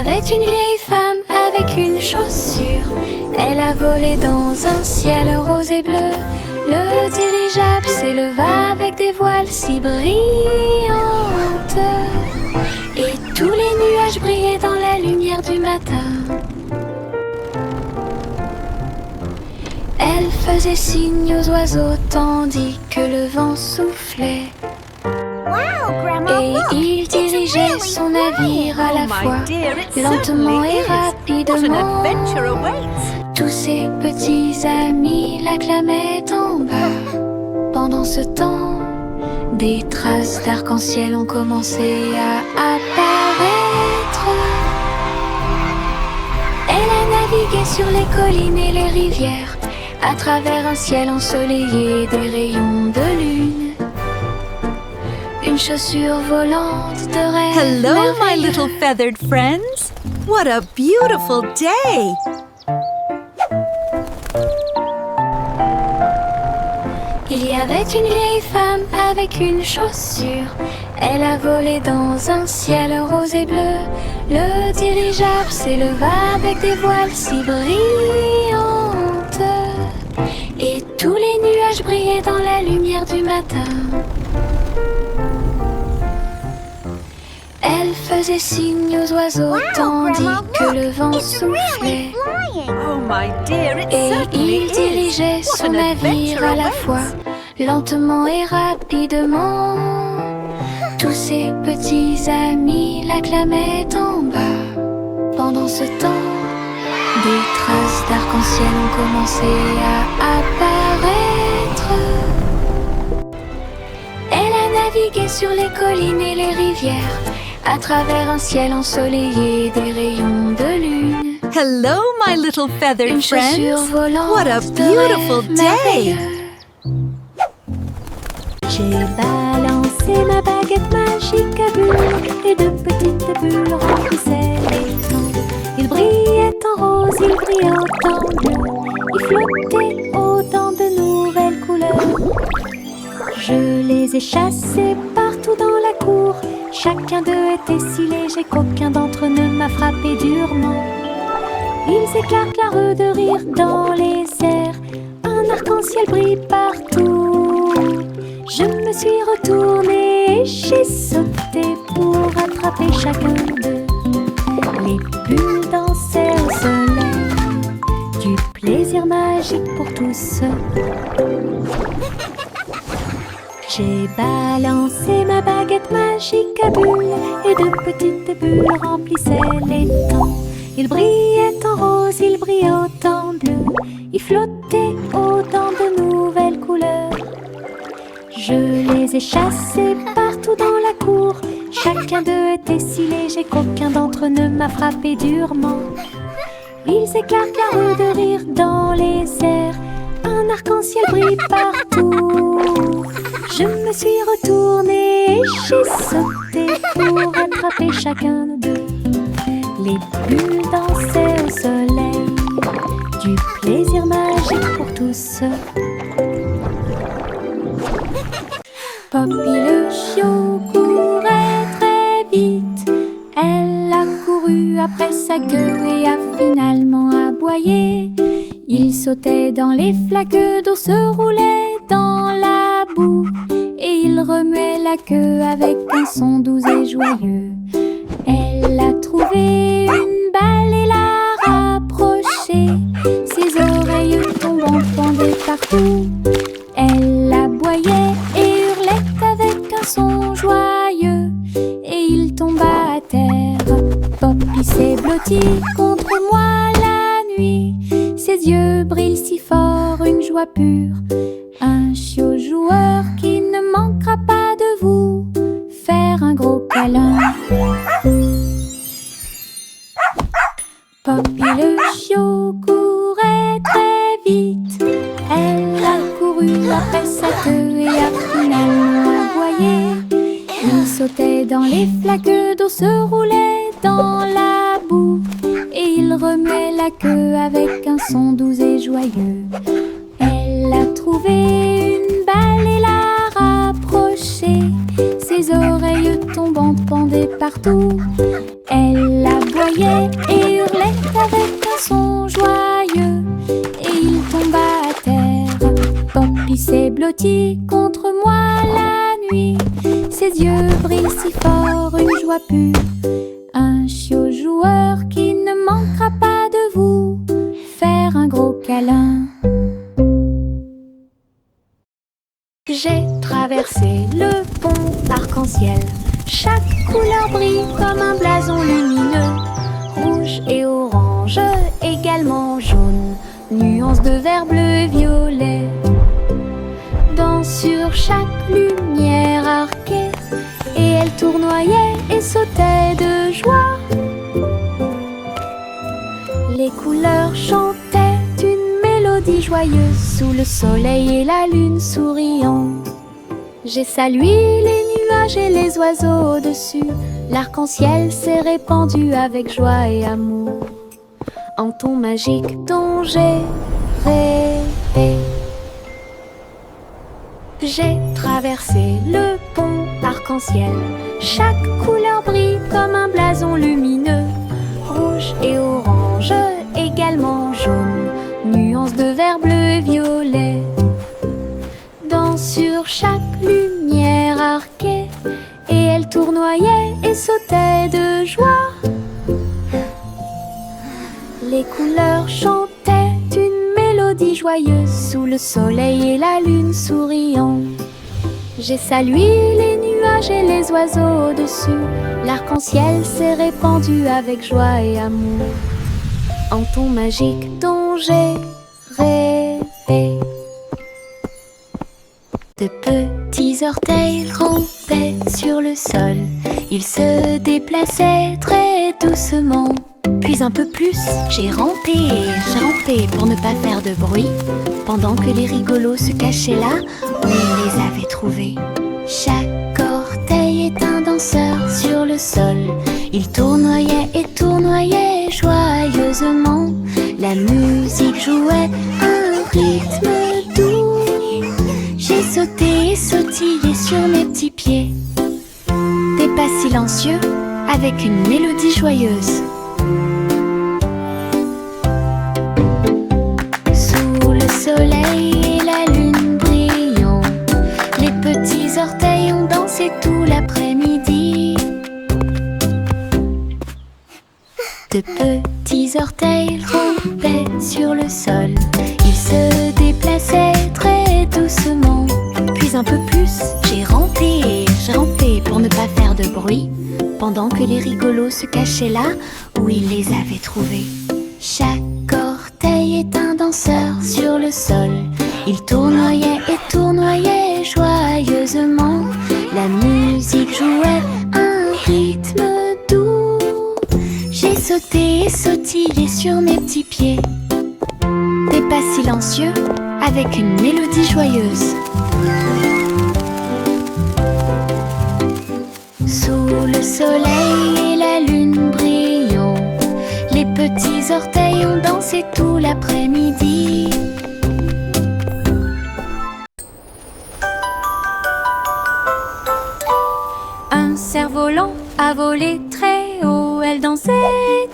avait une vieille femme avec une chaussure. Elle a volé dans un ciel rose et bleu. Le dirigeable s'éleva avec des voiles si brillantes. Et tous les nuages brillaient dans la lumière du matin. Elle faisait signe aux oiseaux tandis que le vent soufflait. Et il dirigeait son navire à la fois, lentement et rapidement. Tous ses petits amis l'acclamaient en bas. Pendant ce temps, des traces d'arc-en-ciel ont commencé à apparaître. Elle a navigué sur les collines et les rivières, à travers un ciel ensoleillé des rayons de lune. Une chaussure volante de rêve. Hello, my little feathered friends. What a beautiful day. Il y avait une vieille femme avec une chaussure. Elle a volé dans un ciel rose et bleu. Le dirigeable s'éleva avec des voiles si brillantes. Et tous les nuages brillaient dans la lumière du matin. Elle faisait signe aux oiseaux tandis que le vent soufflait. Oh, my dear, it Et certainly il dirigeait is. What son an navire adventure à la awaits. fois, lentement et rapidement. Tous ses petits amis l'acclamaient en bas. Pendant ce temps, des traces d'arc-en-ciel ont commencé à apparaître. Elle a navigué sur les collines et les rivières, à travers un ciel ensoleillé des rayons de lune. Hello, my little feathered Une chaussure friends. volante What a de beautiful rêve day. merveilleux. J'ai balancé ma baguette magique à bulles et de petites bulles remplissaient l'étang. Il brillait en rose, il brillait en bleu, il flottait autant de nouvelles couleurs. Je les ai chassés partout dans la cour. Chacun d'eux était si léger qu'aucun d'entre eux ne m'a frappé durement. Ils éclatent la rue de rire dans les airs. Un arc-en-ciel brille partout. Je me suis retournée et j'ai sauté pour attraper chacun d'eux. Les bulles dansaient au soleil, du plaisir magique pour tous. J'ai balancé ma baguette magique à bulles et de petites bulles remplissaient l'étang. Il brillait en rose, il brillait autant bleu, il flottait autant de nouvelles couleurs. Je les ai chassés partout dans la cour. Chacun d'eux était si léger qu'aucun d'entre eux ne m'a frappé durement. Ils éclatent la rue de rire dans les airs. Un arc-en-ciel brille partout. Je me suis retournée et j'ai sauté pour attraper chacun d'eux. Les bulles dansaient au soleil, du plaisir magique pour tous. Poppy le chiot courait très vite. Elle a couru après sa queue et a finalement aboyé. Il sautait dans les flaques d'eau, se roulait dans la boue, et il remuait la queue avec un son doux et joyeux. Elle a trouvé une balle et l'a rapprochée. Ses oreilles tombant pendaient partout. Elle aboyait et hurlait avec un son joyeux, et il tomba à terre. Poppy s'est blotti contre moi la nuit. Ses yeux brillent si fort, une joie pure. Un chiot joueur qui ne manquera pas de vous faire un gros câlin. Poppy le chiot courait très vite. Elle a couru après sa queue et a finalement aboyé. Il sautait dans les flaques d'eau, se roulait dans la boue, et il remuait la queue avec un son doux et joyeux. Elle a trouvé une balle et l'a rapprochée. Ses oreilles tombantes pendaient partout. Elle aboyait lutter contre moi la nuit. Ses yeux brillent si fort, une joie pure. Un chiot joueur qui ne manquera pas de vous faire un gros câlin. J'ai traversé le pont arc-en-ciel. Chaque couleur brille comme un blason lumineux. Rouge et orange, également jaune. Nuances de vert, bleu et violet. Sur chaque lumière arquée, et elle tournoyait et sautait de joie. Les couleurs chantaient une mélodie joyeuse sous le soleil et la lune souriant. J'ai salué les nuages et les oiseaux au-dessus. L'arc-en-ciel s'est répandu avec joie et amour en ton magique dont j'ai rêvé. J'ai traversé le pont arc-en-ciel. Chaque couleur brille comme un blason lumineux. Rouge et orange, également jaune. Nuances de vert, bleu et violet. Sur chaque lumière arquée, et elle tournoyait et sautait de joie. Les couleurs chantaient une mélodie joyeuse sous le soleil et la lune souriant. J'ai salué les nuages et les oiseaux au-dessus. L'arc-en-ciel s'est répandu avec joie et amour en ton magique dont j'ai rêvé. De petits orteils rampaient sur le sol. Ils se déplaçaient très doucement. Puis un peu plus, j'ai rampé pour ne pas faire de bruit, pendant que les rigolos se cachaient là où ils les avaient trouvés. Chaque orteil est un danseur sur le sol. Il tournoyait et tournoyait joyeusement. La musique jouait un rythme doux. J'ai sauté et sautillé sur mes petits pieds. Des pas silencieux avec une mélodie joyeuse. Sous le soleil et la lune brillant, les petits orteils ont dansé tout l'après-midi. De petits orteils rampaient sur le sol. Ils se déplaçaient très doucement. Puis un peu plus, j'ai rampé pour ne pas faire de bruit, pendant que les rigolos se cachaient là où ils les avaient trouvés. Chaque orteil est un danseur sur le sol. Il tournoyait et tournoyait joyeusement. La musique jouait un rythme doux. J'ai sauté et sautillé sur mes petits pieds. Des pas silencieux avec une mélodie joyeuse. Sous le soleil et la lune brillant, les petits orteils ont dansé tout l'après-midi. Un cerf-volant a volé très haut. Elle dansait,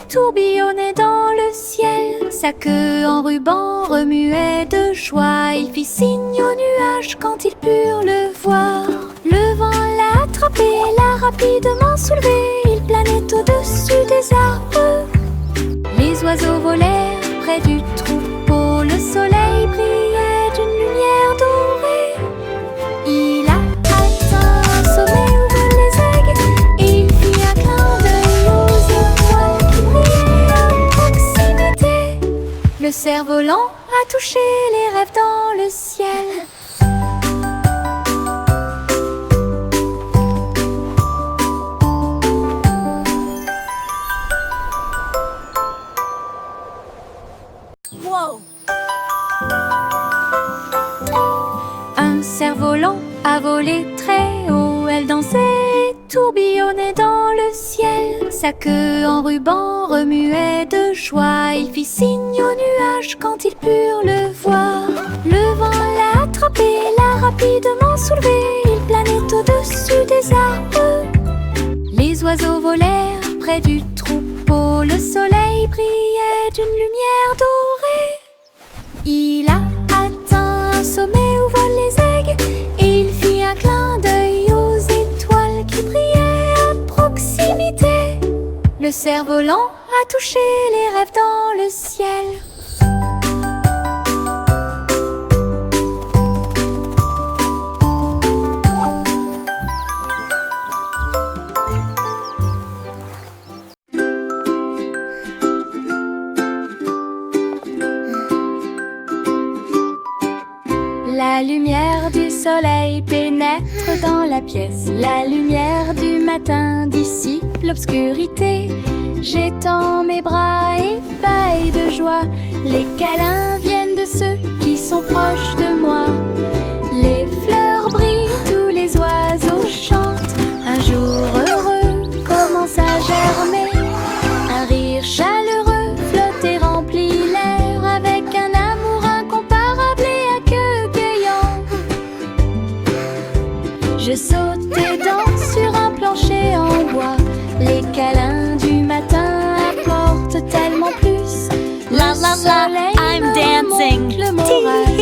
tourbillonnait dans le ciel. Sa queue en ruban remuait de joie. Il fit signe aux nuages quand ils purent le voir. Le vent l'a attrapé et l'a rapidement soulevé. Il planait au-dessus des arbres. Les oiseaux volèrent près du troupeau. Le soleil brillait d'une lumière dorée. Il a atteint un sommet où volent les aigues, et il fit un clin d'œil aux étoiles qui brillaient à proximité. Le cerf-volant a touché les rêves dans le ciel. Un cerf-volant a volé très haut. Elle dansait, tourbillonnait dans le ciel. Sa queue en ruban remuait de joie. Il fit signe aux nuages quand ils purent le voir. Le vent l'a attrapé et l'a rapidement soulevé. Il planait au-dessus des arbres. Les oiseaux volèrent près du troupeau. Le soleil brillait d'une lumière dorée. Il a atteint un sommet où volent les aigues, cerf-volant a touché les rêves dans le ciel. La lumière du soleil pénètre dans la pièce. La lumière du matin dissipe l'obscurité. J'étends mes bras ébahis de joie. Les câlins viennent de ceux qui sont proches de moi. Les fleurs brillent, tous les oiseaux chantent. Un jour heureux commence à germer. Un rire chaleureux flotte et remplit l'air avec un amour incomparable et accueillant. Je saute et danse sur un plancher en bois. Les câlins du matin apportent tellement plus. La la la, I'm dancing. Le moral.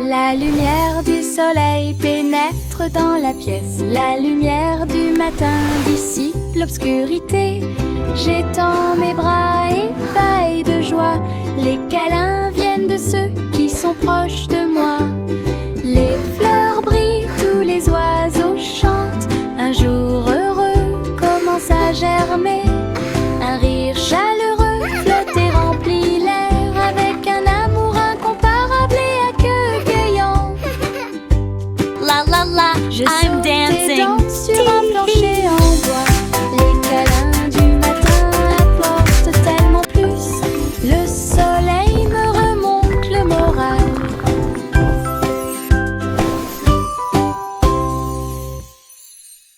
La lumière du soleil pénètre dans la pièce. La lumière du matin dissipe l'obscurité. J'étends mes bras ébahis de joie. Les câlins viennent de ceux qui sont proches de moi. Les fleurs brillent, tous les oiseaux chantent. Un jour heureux commence à germer. Un rire chaleureux flotte et remplit l'air avec un amour incomparable et accueillant. La la la, Je I'm saute et dancing. danse sur un plancher en bois. Les câlins du matin apportent tellement plus. Le soleil me remonte le moral.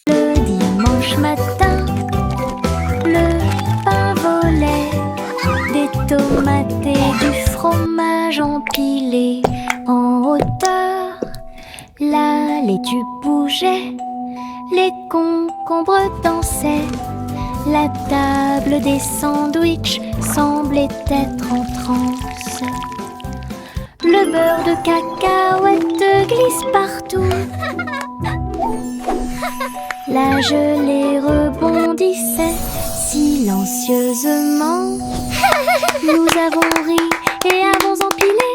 Le dimanche matin, le pain volait. Des tomates et du fromage empilés en hauteur. La laitue bougeait, les concombres dansaient. La table des sandwichs semblait être en transe. Le beurre de cacahuète glisse partout. La gelée rebondissait silencieusement. Nous avons ri et avons empilé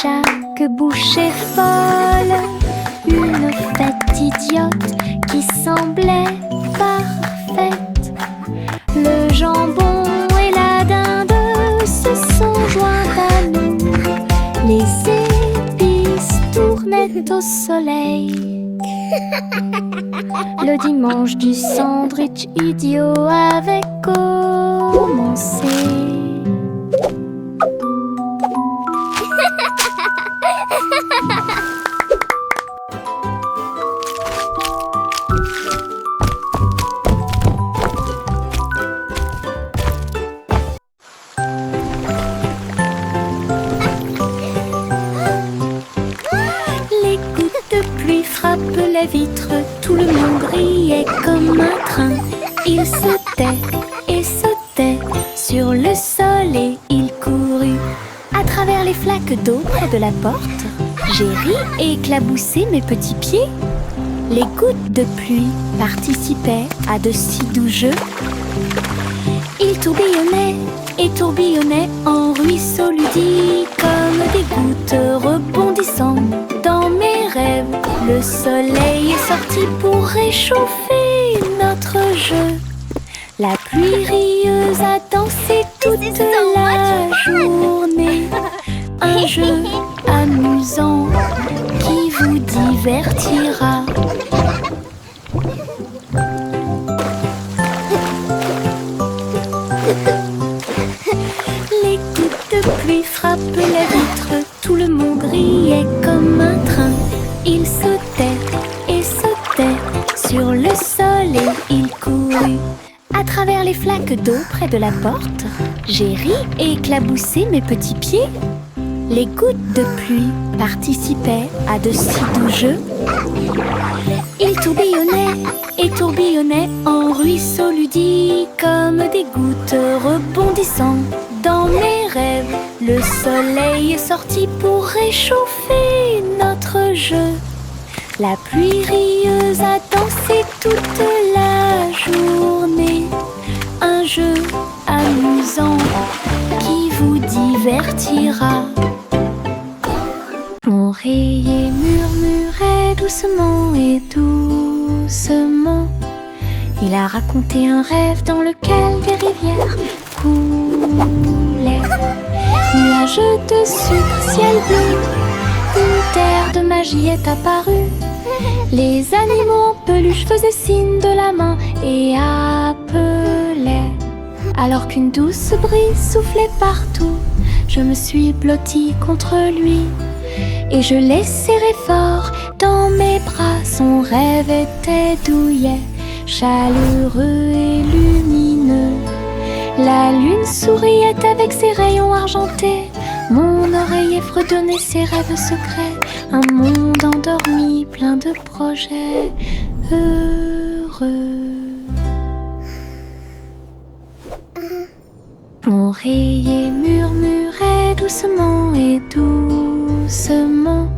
chaque bouchée folle. Une fête idiote qui semblait parfaite. Le jambon et la dinde se sont joints à nous. Les épices tournaient au soleil. Le dimanche du sandwich idiot avait commencé. Les gouttes de pluie frappent les vitres, tout le monde brillait comme un train. Il sautait et sautait sur le sol et il courut à travers les flaques d'eau près de la porte. J'ai ri et éclaboussé mes petits pieds. Les gouttes de pluie participaient à de si doux jeux. Ils tourbillonnaient et tourbillonnaient en ruisseaux ludiques comme des gouttes rebondissant dans mes rêves. Le soleil est sorti pour réchauffer notre jeu. La pluie rieuse a dansé toute la journée. Un jeu amusant qui vous divertira. Les gouttes de pluie frappent les vitres, tout le monde riait comme un train. Il sautait et sautait sur le sol et il courut à travers les flaques d'eau près de la porte. J'ai ri et éclaboussé mes petits pieds. Les gouttes de pluie participaient à de si doux jeux. Ils tourbillonnaient et tourbillonnaient en ruisseaux ludiques, comme des gouttes rebondissant dans mes rêves. Le soleil est sorti pour réchauffer notre jeu. La pluie rieuse a dansé toute la journée. Un jeu amusant qui vous divertira. L'oreiller murmurait doucement et doucement. Il a raconté un rêve dans lequel des rivières coulaient. Nuages de sucre, ciel bleu, une terre de magie est apparue. Les animaux en peluche faisaient signe de la main et appelaient. Alors qu'une douce brise soufflait partout, je me suis blottie contre lui. Et je l'ai serré fort dans mes bras. Son rêve était douillet, chaleureux et lumineux. La lune souriait avec ses rayons argentés. Mon oreiller fredonnait ses rêves secrets. Un monde endormi, plein de projets heureux. L'oreiller murmurait doucement et doucement.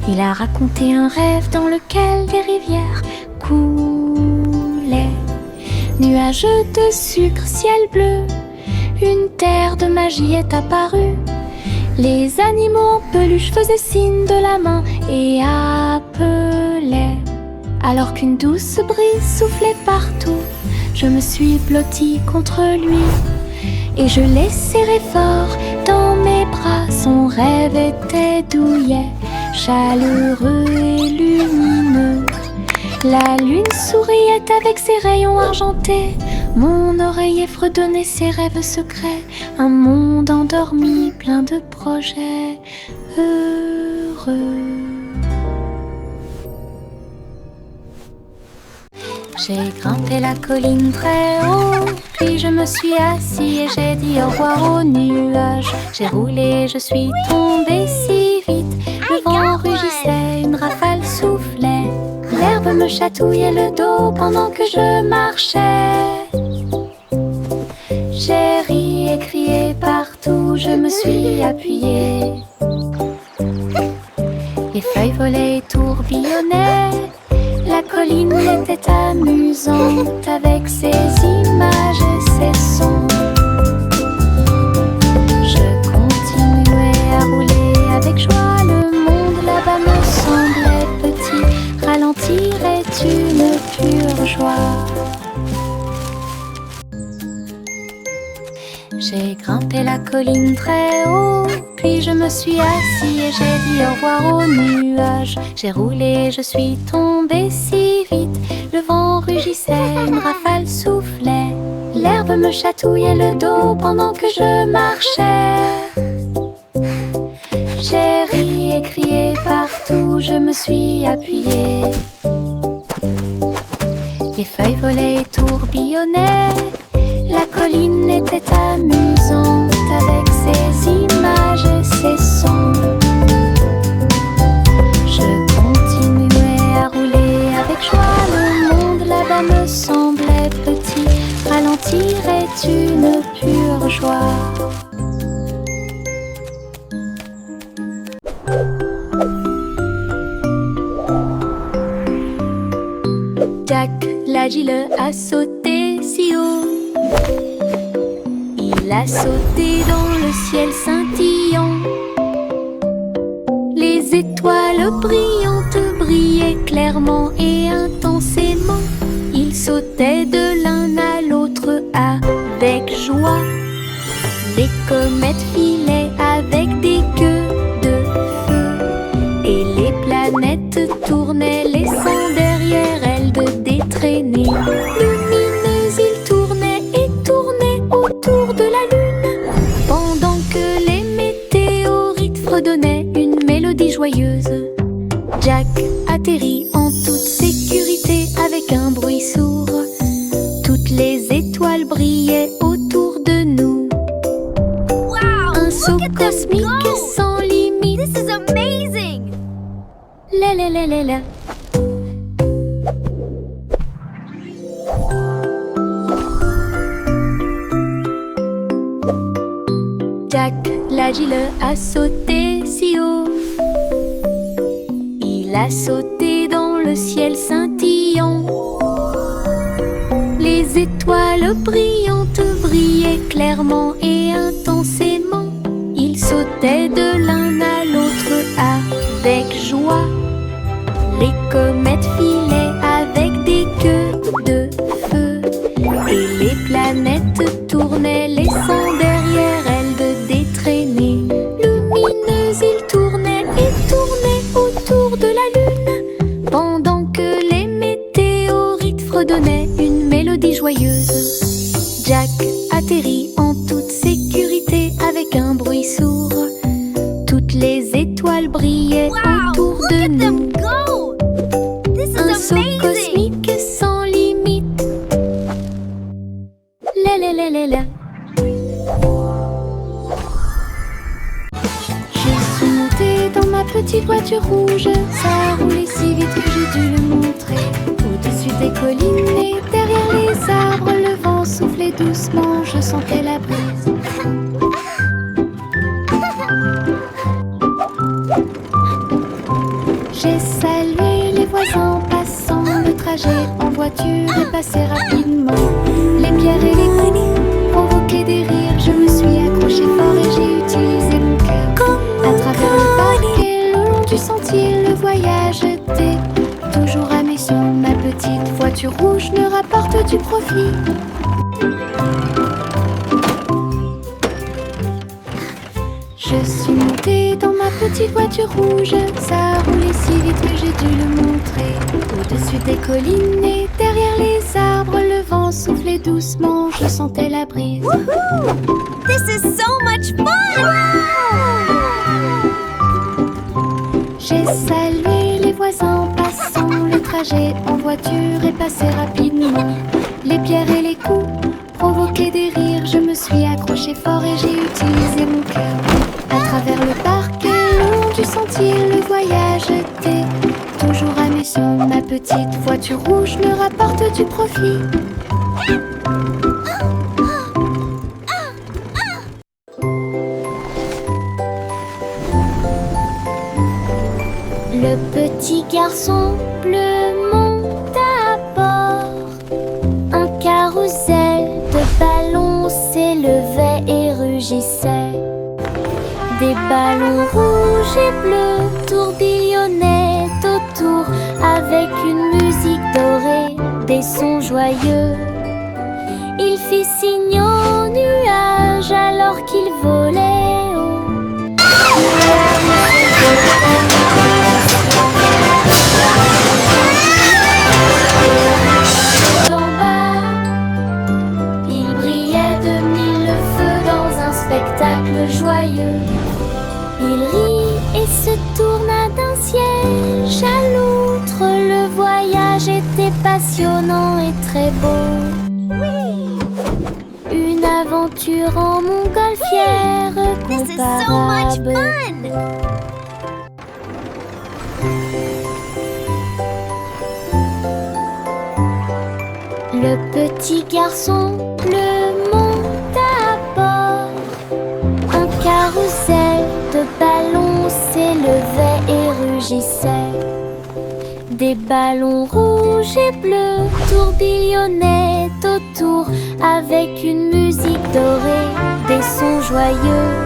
Il a raconté un rêve dans lequel des rivières coulaient. Nuages de sucre, ciel bleu, une terre de magie est apparue. Les animaux en peluche faisaient signe de la main et appelaient. Alors qu'une douce brise soufflait partout, je me suis blottie contre lui. Et je l'ai serré fort dans mes bras. Son rêve était douillet, chaleureux et lumineux. La lune souriait avec ses rayons argentés. Mon oreiller fredonnait ses rêves secrets. Un monde endormi, plein de projets heureux. J'ai grimpé la colline très haut, puis je me suis assis et j'ai dit au revoir aux nuages. J'ai roulé, je suis tombée si vite. Le vent rugissait, une rafale soufflait. L'herbe me chatouillait le dos pendant que je marchais. J'ai ri et crié partout, je me suis appuyée. Les feuilles volaient et tourbillonnaient. La colline était amusante avec ses images et ses sons. Je continuais à rouler avec joie. Le monde là-bas me semblait petit. Ralentir est une pure joie. J'ai grimpé la colline très haut, puis je me suis assis et j'ai dit au revoir aux nuages. J'ai roulé, je suis tombée si vite. Le vent rugissait, une rafale soufflait. L'herbe me chatouillait le dos pendant que je marchais. J'ai ri et crié partout, je me suis appuyée. Les feuilles volaient et tourbillonnaient. La colline était amusante avec ses images et ses sons. Je continuais à rouler avec joie. Le monde là-bas me semblait petit. Ralentir est une pure joie. Jack l'agile a sauté si haut. Il a sauté dans le ciel scintillant. Les étoiles brillantes brillaient clairement et intensément. Il sautait de l'un à l'autre avec joie. Les comètes filaient avec des queues de feu. Et les planètes tournaient, laissant derrière elles des traînées lumineuses. Ils tournaient et tournaient autour de la lune, pendant que les météorites fredonnaient une mélodie joyeuse. Jack atterrit en toute sécurité avec un bruit sourd. Toutes les étoiles brillaient autour de nous. Un la la la. Jack l'agile a sauté si haut. Il a sauté dans le ciel scintillant. Les étoiles brillantes brillaient clairement et intensément. Ils sautaient de l'un à l'autre avec joie. Les comètes filaient avec des queues de feu. Et les planètes tournaient, laissant derrière elles des traînées lumineuses. Ils tournaient et tournaient autour de la lune, pendant que les météorites fredonnaient une mélodie joyeuse. Jack atterrit en toute sécurité avec un bruit sourd. Toutes les étoiles brillaient autour de nous. Un saut cosmique sans limite. La la la la la. Je suis montée dans ma petite voiture rouge. Ça roulait si vite que j'ai dû le montrer. Au-dessus des collines et derrière les arbres, le vent soufflait doucement, je sentais la brise. J'ai salué les voisins passant, le trajet en voiture est passé rapidement. Les pierres et les coups provoquaient des rires, je me suis accrochée fort et j'ai utilisé mon cœur. À travers le parc et le long du sentier, le voyage était toujours à mission. Ma petite voiture rouge me rapporte du profit. Je suis montée dans ma petite voiture rouge. Ça roulait si vite que j'ai dû le montrer. Au-dessus des collines et derrière les arbres, le vent soufflait doucement, je sentais la brise. This is so much fun! J'ai salué les voisins passant, le trajet en voiture est passé rapidement. Les pierres et les coups provoquaient des rires, je me suis accrochée fort et j'ai utilisé mon cœur. À travers le parc et le long du sentier, le voyage était toujours à mission. Ma petite voiture rouge me rapporte du profit. Le petit garçon bleu monte à bord. Un carrousel de ballons s'élevait et rugissait. Des ballons rouges et bleus tourbillonnaient autour avec une musique dorée, des sons joyeux. Il fit signe aux nuages alors qu'il volait haut. En bas, il brillait de mille feux dans un spectacle joyeux. Il rit et se tourna d'un siège à l'autre. Le voyage était passionnant et très beau. Une aventure en montgolfière This is so much comparable. fun! Le petit garçon bleu monte à bord. Un carrousel de ballons s'élevait et rugissait. Des ballons rouges et bleus tourbillonnaient autour avec une musique dorée, des sons joyeux.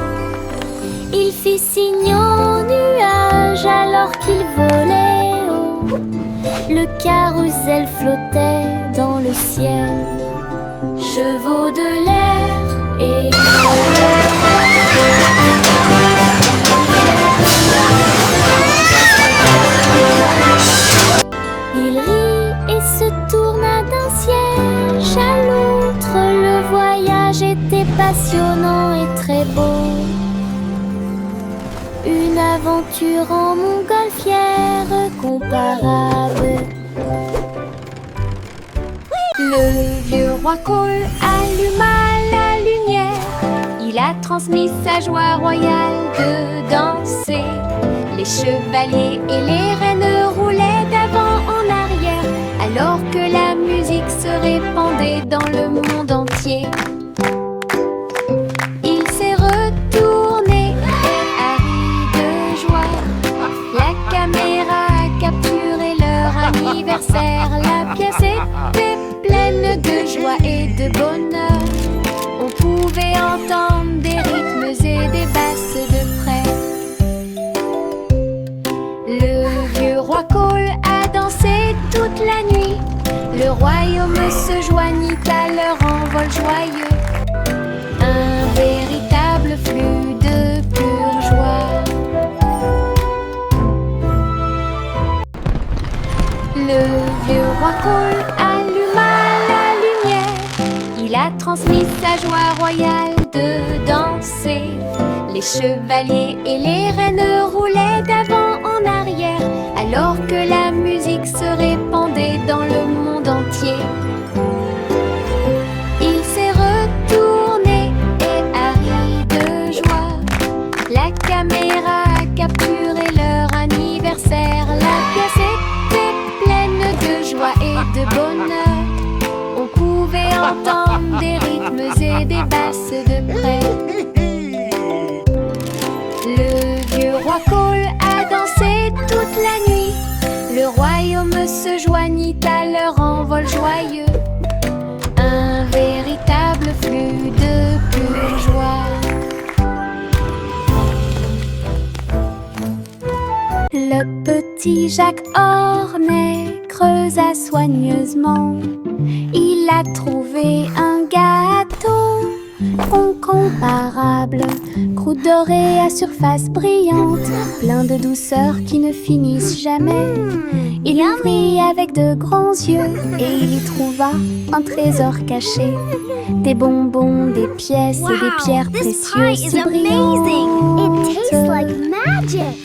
Il fit signe aux nuages alors qu'il volait haut. Le carrousel flottait dans le ciel. Chevaux de l'air et il rit et se tourna d'un siège à l'autre. Le voyage était passionnant et très beau. Une aventure en montgolfière comparable. Le vieux roi Cole alluma la lumière. Il a transmis sa joie royale de danser. Les chevaliers et les reines roulaient joie et de bonheur. On pouvait entendre des rythmes et des basses de près. Le vieux roi Cole a dansé toute la nuit. Le royaume se joignit à leur envol joyeux. Un véritable flux de pure joie. Le vieux roi Cole alluma la lumière. Il a transmis sa joie royale de danser. Les chevaliers et les reines roulaient d'avant en arrière, alors que la musique se répandait dans le monde entier. Il s'est retourné et a ri de joie. La caméra a capturé leur anniversaire. La pièce était pleine de joie et de bonheur. On pouvait entendre des rythmes et des basses de près. Le vieux roi Cole a dansé toute la nuit. Le royaume se joignit à leur envol joyeux. Un véritable flux de pure joie. Le petit Jacques Ornet creusa soigneusement. Il a trouvé un gâteau incomparable, croûte dorée à surface brillante, plein de douceur qui ne finissent jamais. Il ouvrit avec de grands yeux et il y trouva un trésor caché. Des bonbons, des pièces et des pierres précieuses si brillantes.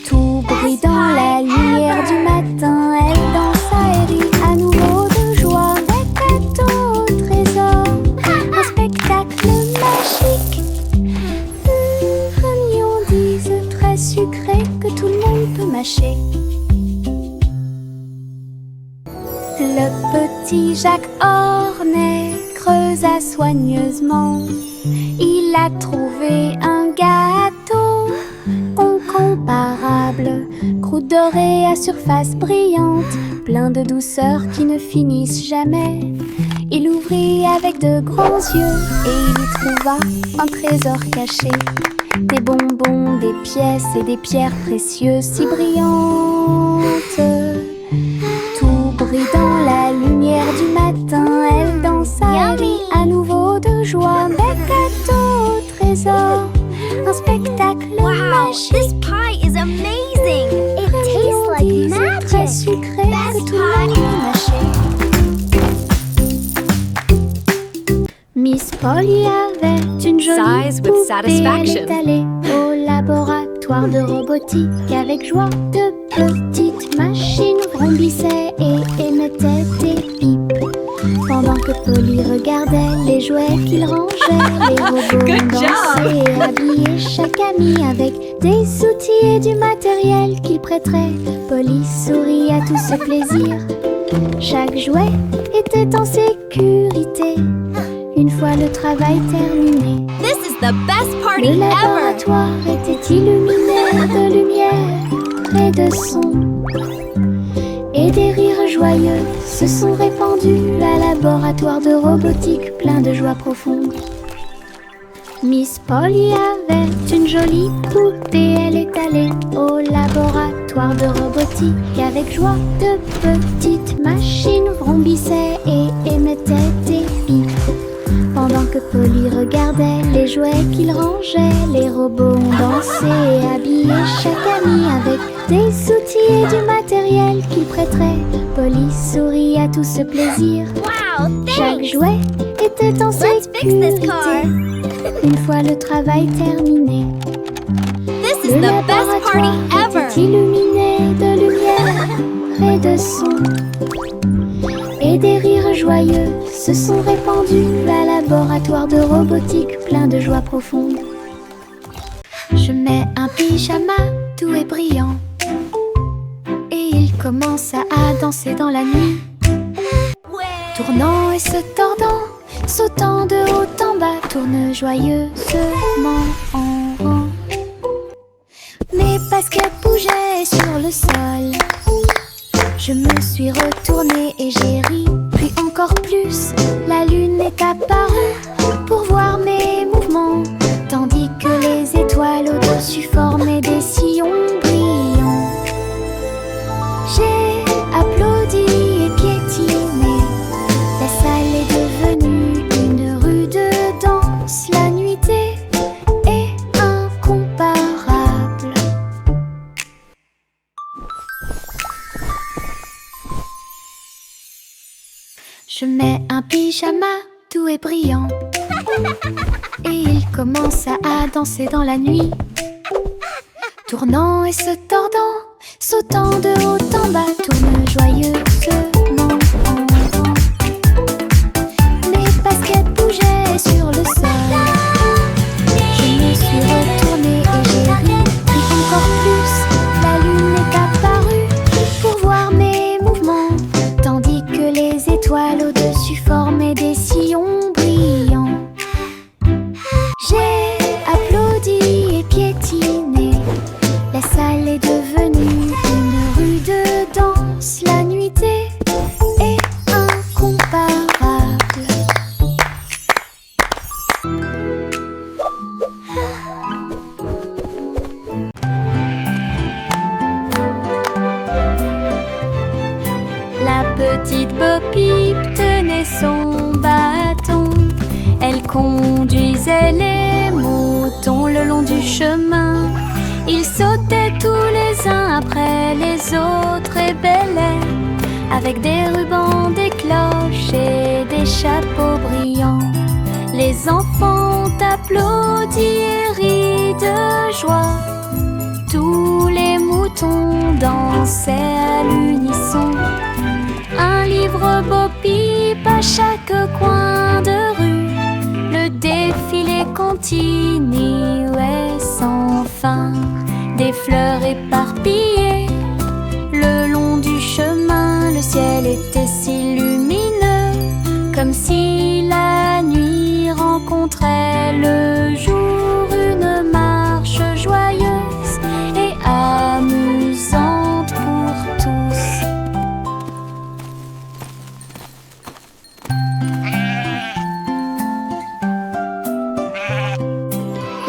Tout brille dans la lumière du matin. Elle dansa et rit à nouveau de joie. Des cadeaux au trésor, un spectacle magique. Friandise très sucrée que tout le monde peut mâcher. Le petit Jacques Ornet creusa soigneusement. Il a trouvé un gâteau incomparable, croûte dorée à surface brillante, plein de douceur qui ne finissent jamais. Il ouvrit avec de grands yeux et il y trouva un trésor caché. Des bonbons, des pièces et des pierres précieuses si brillantes. Tout brille dans la lumière du matin. Elle dansa et rit à nouveau de joie. Des cadeaux au trésor, un spectacle magique. This pie is amazing! It tastes like magic! Très sucré que tout le monde peut mâcher. Miss Polly avait une jolie Sighs with poupée. satisfaction. Elle est allée au laboratoire de robotique. Avec joie, de petites machines vrombissaient et émettaient des pipes. Pendant que Polly regardait les jouets qu'il rangeait, les robots Good dansaient et habillaient chaque ami avec des outils et du matériel qu'il prêterait. Polly sourit à tout ce plaisir. Chaque jouet était en sécurité. Une fois le travail terminé, This is the best party le ever! laboratoire était illuminé de lumière et de son. Et des rires joyeux se sont répandus à laboratoire de robotique plein de joie profonde. Miss Polly avait une jolie poupée. Elle est allée au laboratoire de robotique. Avec joie, de petites machines vrombissaient et émettaient des pipes. Pendant que Polly regardait les jouets qu'il rangeait, les robots ont dansé et habillé chaque ami avec des outils et du matériel qu'il prêterait. Polly sourit à tout ce plaisir. Wow, Chaque thanks! jouet était en Let's fix this car! sécurité. Une fois le travail terminé, This is le the best party laboratoire ever! était illuminé de lumière et de son. Et des rires joyeux se sont répandus à laboratoire de robotique plein de joie profonde. Je mets un pyjama doux et brillant et il commence à danser dans la nuit. Tournant et se tordant, sautant de haut en bas, tourne joyeusement en rond. Mes baskets bougeaient sur le sol. Je me suis retournée et j'ai ri, puis encore plus. La lune est apparu pour voir mes mouvements, tandis que les étoiles au-dessus formaient des sillons brillants. J'ai applaudi et piétiné. La salle est devenue une rue de danse. La nuitée est incomparable. Je mets un pyjama doux et brillant et il commence à danser dans la nuit, tournant et se tordant, sautant de haut en bas, tourne joyeusement en rond. Mes baskets bougeaient sur le sol. Je me suis retournée et j'ai ri encore plus. La lune est apparue pour voir mes mouvements, tandis que les étoiles au-dessus formaient des sillons brillants. J'ai applaudi et piétiné. La salle est devenue une rue de danse. La nuitée est incomparable. La petite Bo Peep tenait son bâton. Elle conduisait les moutons le long du chemin. Ils sautaient tous les uns après les autres et bêlaient, avec des rubans, des cloches et des chapeaux brillants. Les enfants ont applaudi et ri de joie. Tous les moutons dansaient à l'unisson. Un livre Bo Peep à chaque coin de rue. Le défilé continuait sans fin. Des fleurs éparpillées le long du chemin. Le ciel était si lumineux, comme si la nuit rencontrait le jour. Une marche joyeuse et amusante pour tous.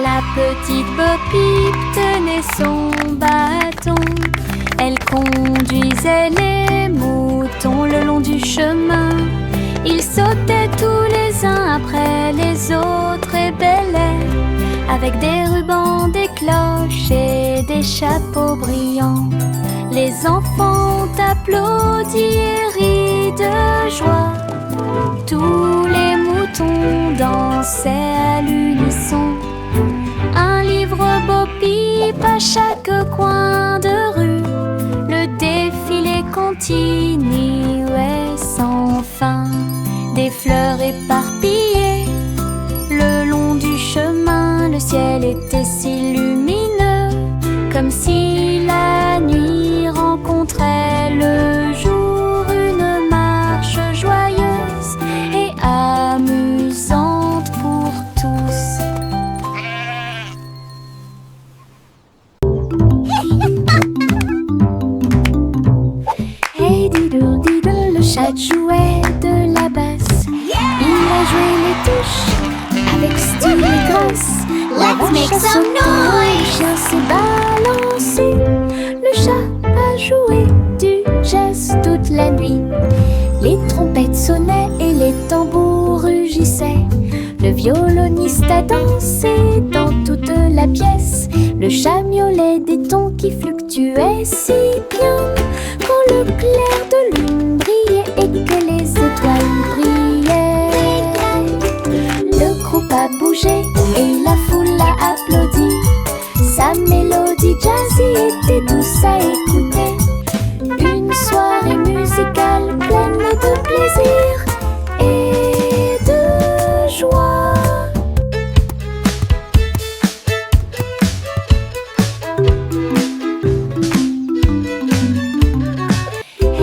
La petite Bo Peep tenait son bâton. Elle conduisait les moutons le long du chemin. Ils sautaient tous les uns après les autres et bêlaient, avec des rubans, des cloches et des chapeaux brillants. Les enfants ont applaudi et ri de joie. Tous les moutons dansaient à l'unisson. Un livre Bo Peep à chaque coin de rue. Le défilé continuait sans fin. Des fleurs éparpillées le long du chemin. Le ciel était si lumineux, comme si la nuit rencontrait le jour. Une marche joyeuse et amusante pour tous. Hey diddle diddle, le chat jouait de la basse. Il a joué les touches avec style et grâce. Let's make some Le chien s'est balancé. Le chat a joué du jazz toute la nuit. Les trompettes sonnaient et les tambours rugissaient. Le violoniste a dansé dans toute la pièce. Le chat miaulait des tons qui fluctuaient si bien. Quand le clair de lune brillait et que les étoiles brillaient, le groupe a bougé et la foule a applaudi. Sa mélodie jazzy était douce à écouter. Une soirée musicale pleine de plaisir et de joie.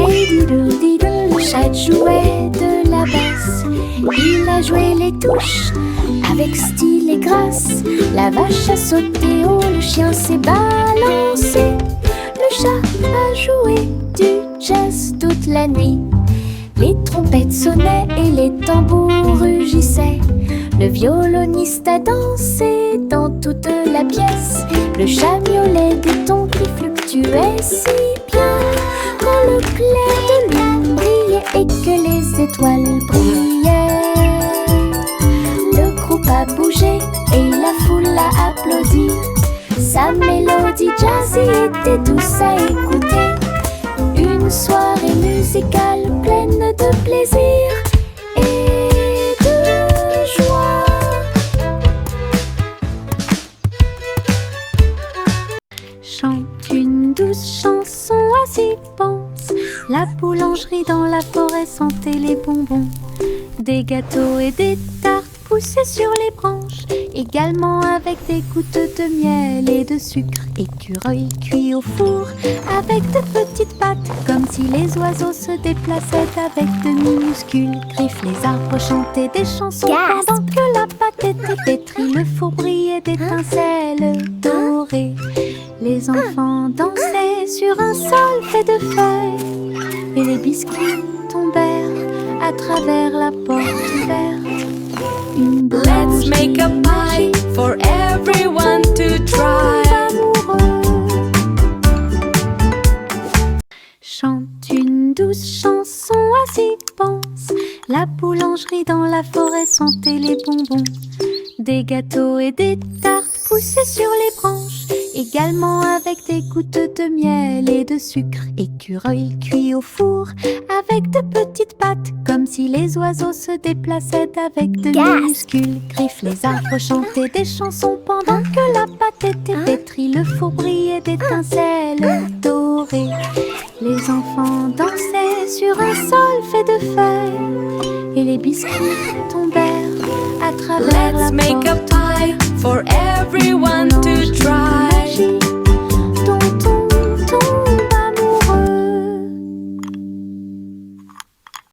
Hey diddle diddle, le chat jouait de la basse. Il a joué les touches avec style et grâce. La vache a sauté haut, le chien s'est balancé. Le chat a joué du jazz toute la nuit. Les trompettes sonnaient et les tambours rugissaient. rugissait. Le violoniste a dansé dans toute la pièce. Le chat miaulait des tons qui fluctuaient si bien. Quand le clair de lune brillait et que les étoiles brillaient, le groupe a bougé et la foule a applaudi. Sa mélodie jazzy était douce à écouter. Une soirée musicale pleine de plaisir et de joie. Chante une douce chanson, assis pense. La boulangerie dans la forêt sentait les bonbons. Des gâteaux et des tartes poussaient sur les branches, également avec des gouttes de miel et de sucre. Écureuil cuit au four avec de petites pattes, comme si les oiseaux se déplaçaient avec de minuscules griffes. Les arbres chantaient des chansons pendant que la pâte était pétrie. Le four brillait d'étincelles dorées. Les enfants dansaient sur un sol fait de feuilles, et les biscuits tombèrent à travers la porte ouverte. Let's make a pie for everyone to try. Chante une douce chanson, assis pense. La boulangerie dans la forêt sentait les bonbons. Des gâteaux et des tartes poussaient sur les branches, également avec des gouttes de miel et de sucre. Écureuil cuit au four avec de petites pattes, comme si les oiseaux se déplaçaient avec de minuscules griffes. Les arbres chantaient des chansons pendant que la pâte était pétrie. Le four brillait d'étincelles dorées. Les enfants dansaient sur un sol fait de feuilles, et les biscuits tombèrent à travers la porte.